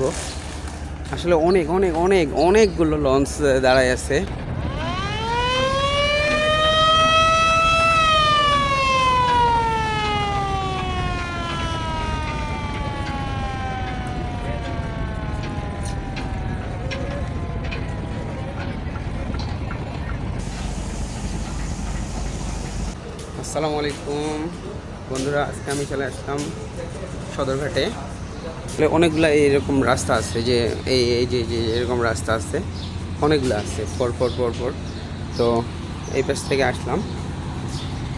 উঠবো। আসলে অনেক অনেক অনেক অনেকগুলো লঞ্চ দাঁড়ায় আছে। আসসালামু আলাইকুম বন্ধুরা, আজকে আমি চলে আসলাম সদরঘাটে। অনেকগুলো এইরকম রাস্তা আছে, যে এই এই যে যে এরকম রাস্তা আছে, অনেকগুলো আছে পর পর পর পর। তো এই পাশ থেকে আসলাম,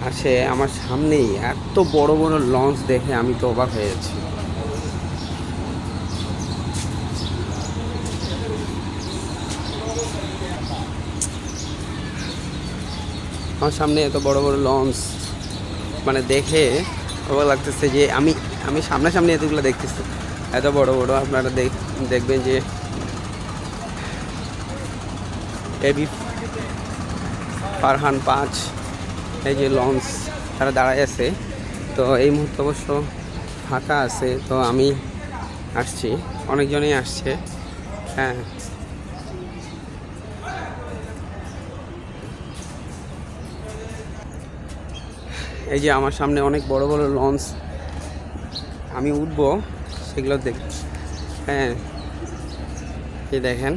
আসে আমার সামনেই এত বড় বড় লঞ্চ দেখে আমি তো অবাক হয়ে যাচ্ছি। আমার সামনে এত বড় বড় লঞ্চ মানে দেখে অবাক লাগতেছে, যে আমি আমি সামনাসামনি এতগুলো দেখতেছি, এত বড় বড়। আপনারা দেখবেন যে এবি ফারহান 5 এই যে লঞ্চ তারা দাঁড়ায় আছে। তো এই মুহূর্তে অবশ্য ফাঁকা আছে, তো আমি আসছি, অনেকজনই আসছে। হ্যাঁ, এই যে আমার সামনে অনেক বড় বড় লঞ্চ, আমি উঠবো সেগুলো দেখ। হ্যাঁ, এই দেখেন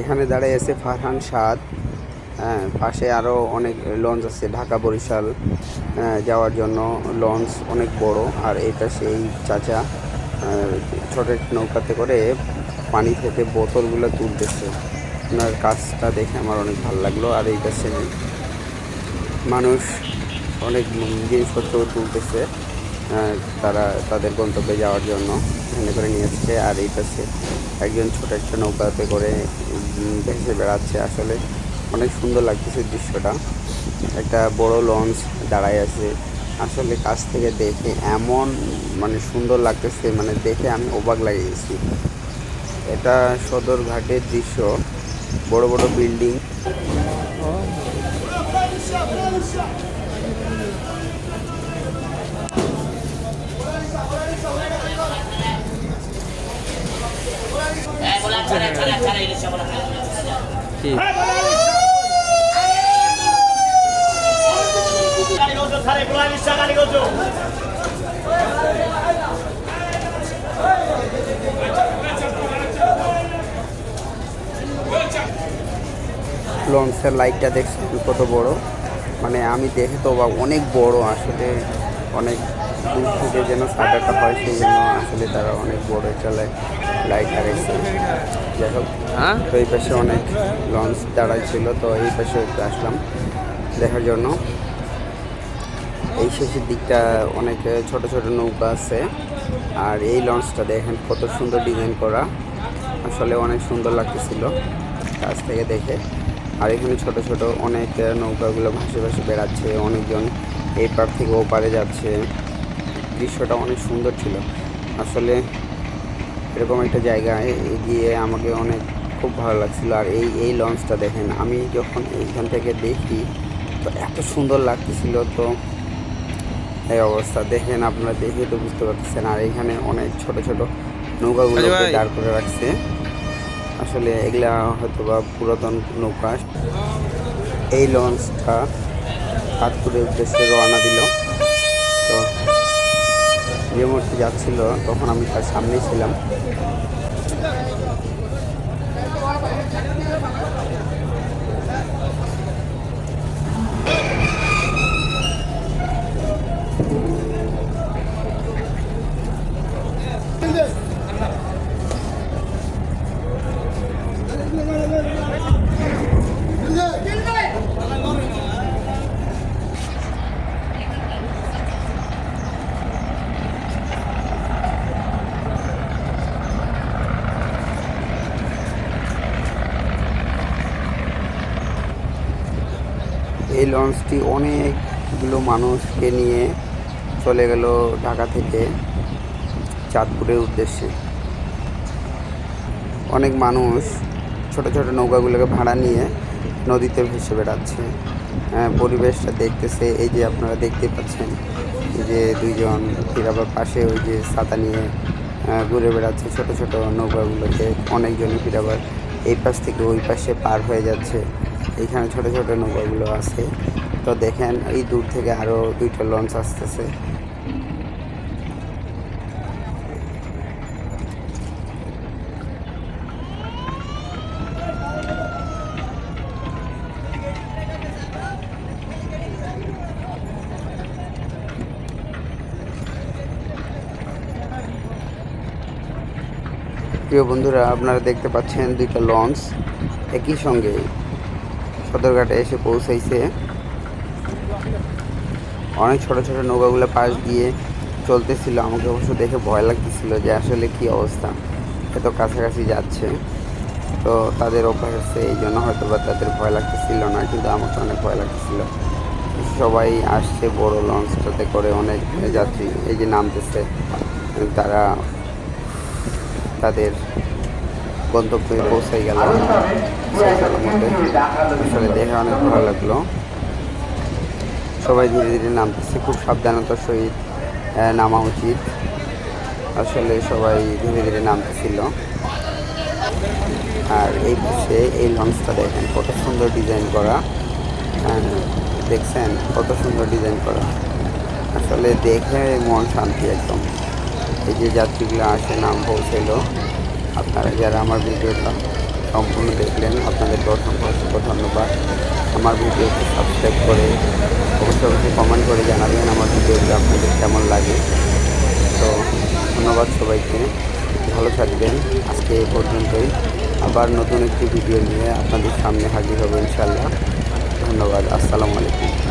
এখানে দাঁড়িয়ে আছে ফারহান 7। হ্যাঁ, পাশে আরও অনেক লঞ্চ আছে, ঢাকা বরিশাল যাওয়ার জন্য লঞ্চ অনেক বড়। আর এটা সেই চাচা ছোট নৌকাতে করে পানি থেকে বোতলগুলো তুলতেছে। ওনার কাজটা দেখে আমার অনেক ভালো লাগলো। আর এই পাশে মানুষ অনেক জিনিসপত্র তুলতেছে, তারা তাদের গন্তব্যে যাওয়ার জন্য এখানে করে নিয়ে আসছে। আর এই পাশে একজন ছোট একটা নৌকাতে করে ভেসে বেড়াচ্ছে। আসলে অনেক সুন্দর লাগতেছে দৃশ্যটা। একটা বড় লঞ্চ দাঁড়ায় আছে, আসলে কাছ থেকে দেখে এমন মানে সুন্দর লাগতেছে, মানে দেখে আমি অবাক লাগে গেছি। এটা সদরঘাটের দৃশ্য, বড় বড় বিল্ডিং। লঞ্চের লাইটটা দেখছেন কত বড়, মানে আমি দেখে তো অনেক বড়। আসলে অনেক দূর থেকে যেন সাঁতারটা হয়, সেই জন্য আসলে তারা অনেক বড় একটা লাইট লাগাইছে। যাই হোক, তো এই পাশে অনেক লঞ্চ দাঁড়াই ছিল, তো এই পাশে একটু আসলাম দেখার জন্য। এই শেষের দিকটা অনেক ছোট ছোট নৌকা আছে। আর এই লঞ্চটা দেখেন কত সুন্দর ডিজাইন করা, আসলে অনেক সুন্দর লাগতেছিল কাছ থেকে দেখে। আর এখানে ছোট ছোট অনেক নৌকাগুলো ভাসে ভাসে বেড়াচ্ছে, অনেকজন এই পার থেকে ও পারে যাচ্ছে। দৃশ্যটা অনেক সুন্দর ছিল। আসলে এরকম একটা জায়গায় গিয়ে আমাকে অনেক খুব ভালো লাগছিল। আর এই লঞ্চটা দেখেন, আমি যখন এইখান থেকে দেখি তো এত সুন্দর লাগতেছিল। তো এই অবস্থা দেখেন, আপনারা দেখে তো বুঝতে পারতেছেন। আর এখানে অনেক ছোট ছোট নৌকাগুলোকে দাঁড় করে রাখছে। আসলে এগুলা হয়তো বা পুরাতন নৌকা। এই লঞ্চটা চাঁদপুরের উদ্দেশ্যে রওনা দিল। তো যে মুহূর্তে যাচ্ছিল তখন আমি তার সামনেই ছিলাম। এই লঞ্চটি অনেকগুলো মানুষকে নিয়ে চলে গেল ঢাকা থেকে চাঁদপুরের উদ্দেশ্যে। অনেক মানুষ ছোট ছোট নৌকাগুলোকে ভাড়া নিয়ে নদীতে ভেসে বেড়াচ্ছে, পরিবেশটা দেখতেছে। এই যে আপনারা দেখতে পাচ্ছেন এই যে দুইজন, ফির আবার পাশে ওই যে ছাতা নিয়ে ঘুরে বেড়াচ্ছে ছোট ছোট নৌকাগুলোতে। অনেকজনই ফির আবার এই পাশ থেকে ওই পাশে পার হয়ে যাচ্ছে। এইখানে ছোট ছোট নৌকাগুলো আছে। তো দেখেন এই দূর থেকে আরও 2টা লঞ্চ আসতেছে। প্রিয় বন্ধুরা, আপনারা দেখতে পাচ্ছেন 2টা লঞ্চ একই সঙ্গে সদরঘাটে এসে পৌঁছাইছে। অনেক ছোট ছোট নৌকাগুলো পাশ দিয়ে চলতেছিল। আমাকে অবশ্য দেখে ভয় লাগতেছিল যে আসলে কি অবস্থা, এত কাছাকাছি যাচ্ছে। তো তাদের অভ্যাস আছে, এই জন্য হয়তো বা তাদের ভয় লাগতেছিল না, কিন্তু আমাকে অনেক ভয় লাগতেছিল। সবাই আসছে বড় লঞ্চটাতে করে, অনেক যাত্রী এই যে নামতেছে, তারা তাদের গন্তব্যে পৌঁছাই গেল মধ্যে। আসলে দেখে অনেক ভালো লাগলো। সবাই ধীরে ধীরে নামতেছে, খুব সাবধানতার সহিত নামা উচিত। আসলে সবাই ধীরে ধীরে নামতেছিল। আর এই পাশে এই লঞ্চটা দেখেন কত সুন্দর ডিজাইন করা, দেখছেন কত সুন্দর ডিজাইন করা। আসলে দেখে মন শান্তি একদম। এই যে যাত্রীগুলো আসে নাম পৌঁছাইলো। আপনারা যারা আমার ভিডিওটা সম্পূর্ণ দেখলেন, আপনাদেরকে অসংখ্য অসংখ্য ধন্যবাদ। আমার ভিডিওকে সাবস্ক্রাইব করে অবশ্যই কমেন্ট করে জানাবেন আমার ভিডিওটা আপনাদের কেমন লাগে। তো ধন্যবাদ সবাইকে, ভালো থাকবেন। আজকে এই পর্যন্তই, আবার নতুন একটি ভিডিও নিয়ে আপনাদের সামনে হাজির হবো ইনশাল্লাহ। ধন্যবাদ। আসসালামু আলাইকুম।